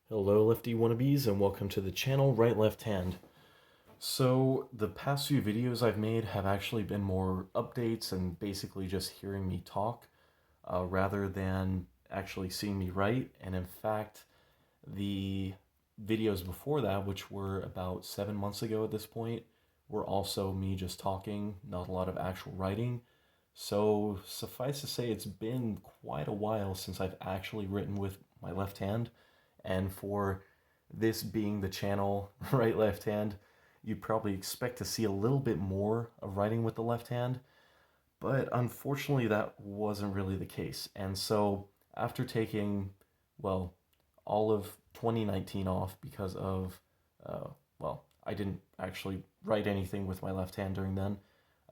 Hello lefty wannabes and welcome to the channel Right Left Hand. So the past few videos I've made have actually been more updates and basically just hearing me talk rather than actually seeing me write. And in fact, the videos before that, which were about 7 months ago at this point, were also me just talking, not a lot of actual writing. So suffice to say, it's been quite a while since I've actually written with my left hand. And for this being the channel right left hand, you'd probably expect to see a little bit more of writing with the left hand, but unfortunately that wasn't really the case. And so after taking, well, all of 2019 off because of, uh, I didn't actually write anything with my left hand during then,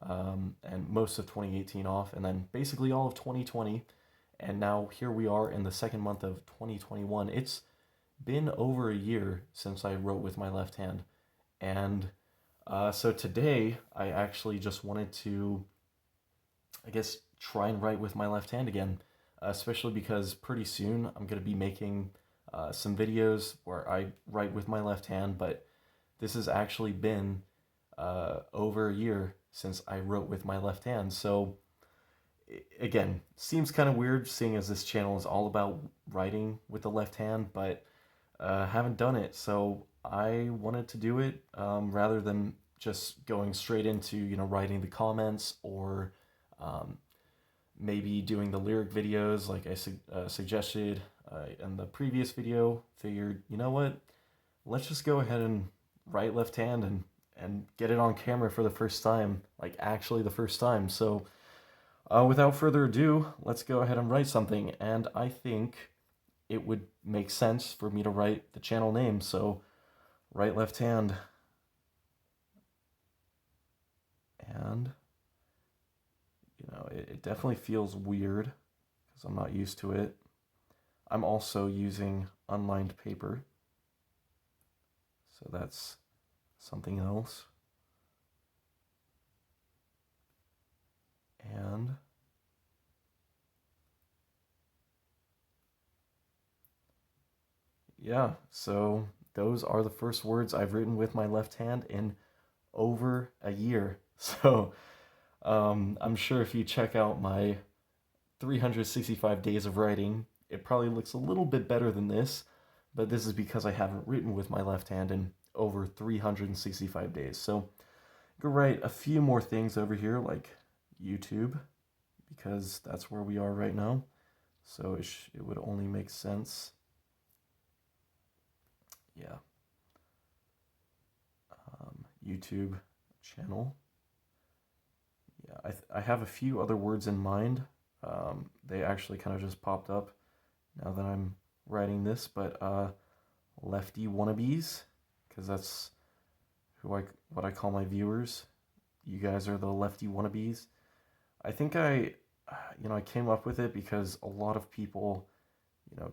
and most of 2018 off, and then basically all of 2020, and now here we are in the second month of 2021. It's been over a year since I wrote with my left hand. And so today, I actually just wanted to, I guess, try and write with my left hand again, especially because pretty soon I'm going to be making some videos where I write with my left hand, but this has actually been over a year since I wrote with my left hand. So again, seems kind of weird seeing as this channel is all about writing with the left hand, but haven't done it, so I wanted to do it rather than just going straight into writing the comments or um, maybe doing the lyric videos like I suggested in the previous video. Figured, you know what? Let's just go ahead and write left hand and get it on camera for the first time, like actually the first time. So without further ado, let's go ahead and write something. And I think it would make sense for me to write the channel name. So right left hand. And it definitely feels weird because I'm not used to it. I'm also using unlined paper, so that's something else. And yeah, so those are the first words I've written with my left hand in over a year. So I'm sure if you check out my 365 days of writing, it probably looks a little bit better than this, but this is because I haven't written with my left hand in over 365 days. So go write a few more things over here like YouTube, because that's where we are right now. So it would only make sense. Yeah. YouTube channel. Yeah, I have a few other words in mind. They actually kind of just popped up now that I'm writing this, but lefty wannabes, because that's what I call my viewers. You guys are the lefty wannabes. I think I came up with it because a lot of people,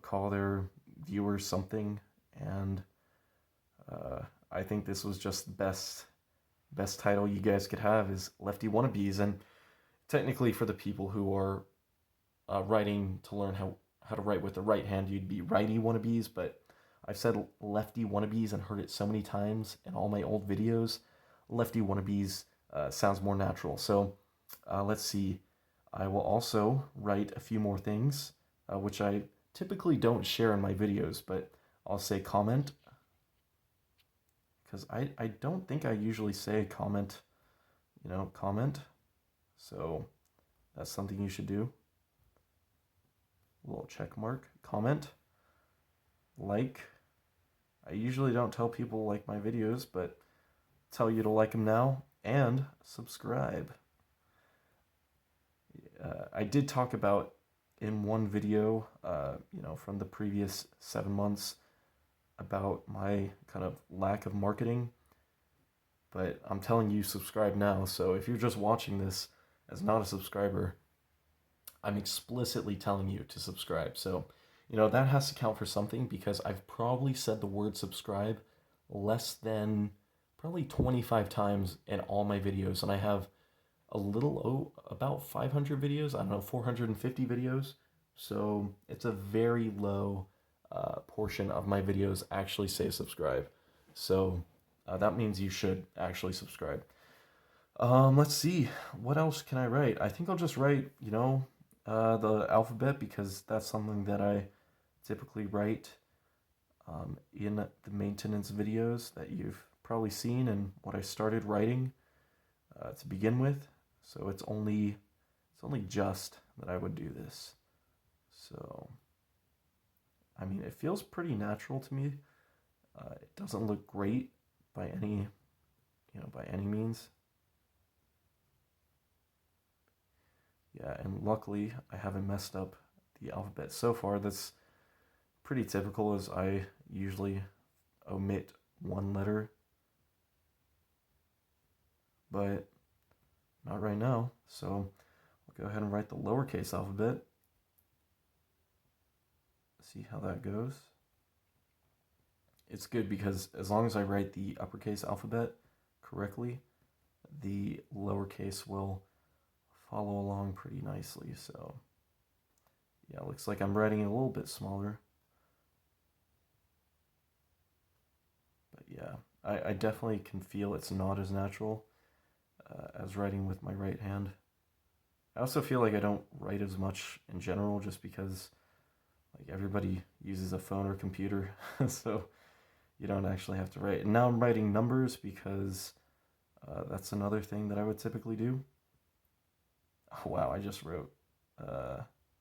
call their viewers something, and I think this was just the best title you guys could have is lefty wannabes. And technically, for the people who are writing to learn how to write with the right hand, you'd be righty wannabes, but I've said lefty wannabes and heard it so many times in all my old videos. Lefty wannabes sounds more natural. So let's see. I will also write a few more things, which I typically don't share in my videos, but I'll say comment, because I don't think I usually say comment, comment. So that's something you should do. A little check mark. Comment. Like. I usually don't tell people like my videos, but tell you to like them now. And subscribe. I did talk about in one video, from the previous 7 months, about my kind of lack of marketing. But I'm telling you, subscribe now. So if you're just watching this as not a subscriber, I'm explicitly telling you to subscribe. So, that has to count for something, because I've probably said the word subscribe less than probably 25 times in all my videos. And I have about 500 videos. I don't know, 450 videos. So it's a very low portion of my videos actually say subscribe. So that means you should actually subscribe. Let's see. What else can I write? I think I'll just write, the alphabet because that's something that I typically write in the maintenance videos that you've probably seen and what I started writing to begin with. So it's only just that I would do this. So, I mean, it feels pretty natural to me. It doesn't look great by any means. Yeah, and luckily I haven't messed up the alphabet so far. That's pretty typical as I usually omit one letter, but not right now. So I'll go ahead and write the lowercase alphabet. See how that goes. It's good because as long as I write the uppercase alphabet correctly, the lowercase will follow along pretty nicely. So yeah, it looks like I'm writing it a little bit smaller. But yeah, I definitely can feel it's not as natural as writing with my right hand. I also feel like I don't write as much in general just because like everybody uses a phone or computer, so you don't actually have to write. And now I'm writing numbers because that's another thing that I would typically do. Oh, wow, I just wrote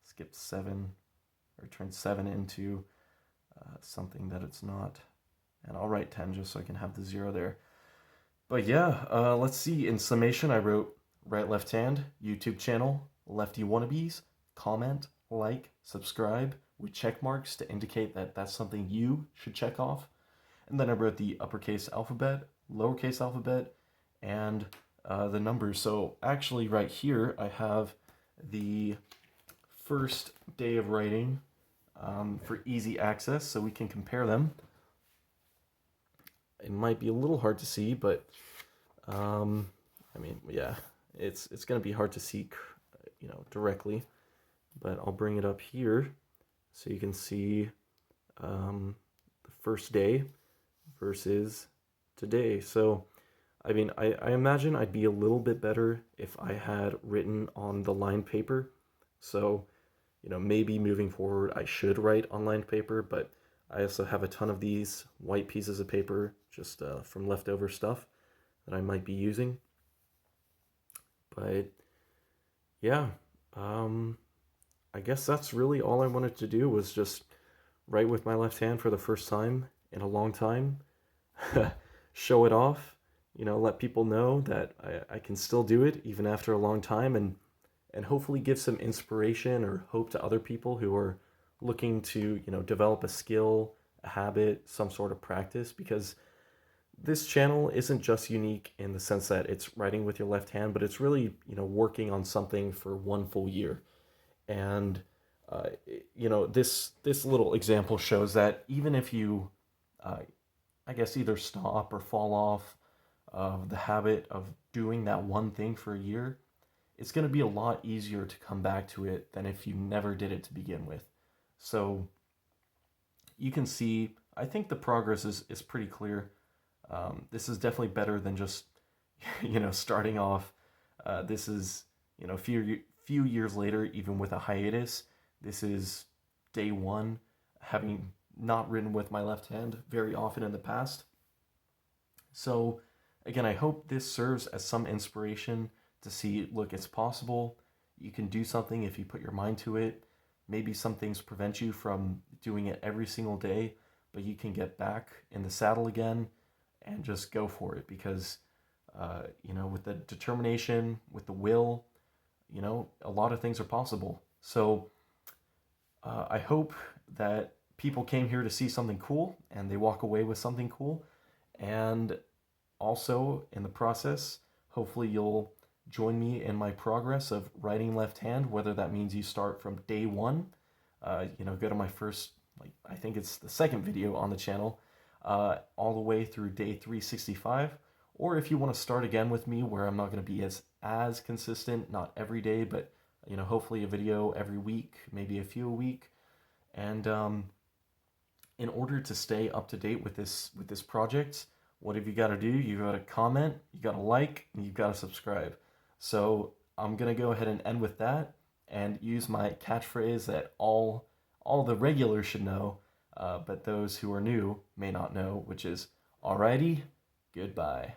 skipped 7 or turned 7 into something that it's not. And I'll write 10 just so I can have the 0 there. But yeah, let's see. In summation, I wrote right left hand, YouTube channel, lefty wannabes, comment, like, subscribe with check marks to indicate that that's something you should check off. And then I wrote the uppercase alphabet, lowercase alphabet, and the numbers. So actually right here, I have the first day of writing for easy access so we can compare them. It might be a little hard to see, but I mean, yeah, it's going to be hard to see, directly, but I'll bring it up here so you can see the first day versus today. So, I mean, I imagine I'd be a little bit better if I had written on the lined paper. So, maybe moving forward, I should write on lined paper, but I also have a ton of these white pieces of paper just from leftover stuff that I might be using. But yeah, I guess that's really all I wanted to do was just write with my left hand for the first time in a long time, show it off, let people know that I can still do it even after a long time, and hopefully give some inspiration or hope to other people who are looking to, develop a skill, a habit, some sort of practice, because this channel isn't just unique in the sense that it's writing with your left hand, but it's really, working on something for one full year. And, this little example shows that even if you, I guess, either stop or fall off of the habit of doing that one thing for a year, it's going to be a lot easier to come back to it than if you never did it to begin with. So you can see, I think the progress is pretty clear. This is definitely better than just, starting off. This is, a few years later, even with a hiatus. This is day one, having not written with my left hand very often in the past. So, again, I hope this serves as some inspiration to see, look, it's possible. You can do something if you put your mind to it. Maybe some things prevent you from doing it every single day, but you can get back in the saddle again and just go for it because, with the determination, with the will, a lot of things are possible. So I hope that people came here to see something cool and they walk away with something cool. And also in the process, hopefully you'll join me in my progress of writing left hand, whether that means you start from day one, go to my first, I think it's the second video on the channel, all the way through day 365. Or if you want to start again with me where I'm not going to be as consistent, not every day, but hopefully a video every week, maybe a few a week. And in order to stay up to date with this project, what have you got to do? You got to comment, you got to like, and you've got to subscribe. So I'm gonna go ahead and end with that and use my catchphrase that all the regulars should know, but those who are new may not know, which is alrighty, goodbye.